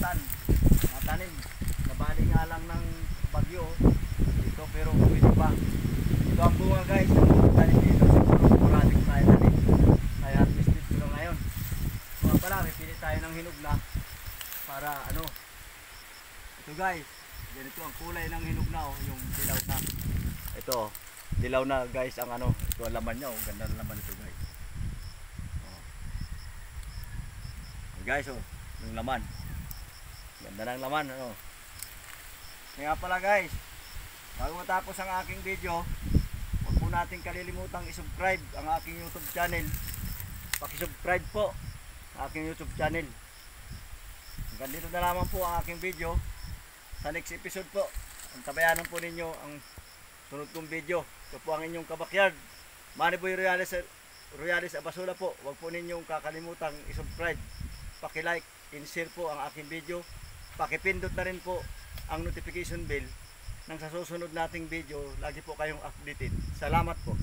ulan. Natanim. Nabali nga lang ng bagyo dito pero pwede pa. Ito ang bunga guys. Tanim dito. Siguro maraming tayo tanim. Kaya harvested ko lang ngayon. Mga pala, may pili tayo ng hinog na para ano. Ito guys. Ganito ang kulay ng hinog na yung dilaw na. Ito. Dilaw na guys ang ano. Ito ang laman niya. Ganda na laman ito guys. Guys, yung laman. Ganda ng laman, ano. Kaya pala guys, bago matapos ang aking video, huwag po natin kalilimutang i-subscribe ang aking YouTube channel. Paki-subscribe po ang aking YouTube channel. Hanggang dito na lamang po ang aking video. Sa next episode po, antabayanan po ninyo ang sunod kong video. Ito po ang inyong kabakyard, Manny Boy Royales Abasula po. Huwag po ninyong kakalimutang i-subscribe. Paki-like and share po ang aking video. Paki-pindot na rin po ang notification bell nang sa susunod nating video lagi po kayong updated. Salamat po.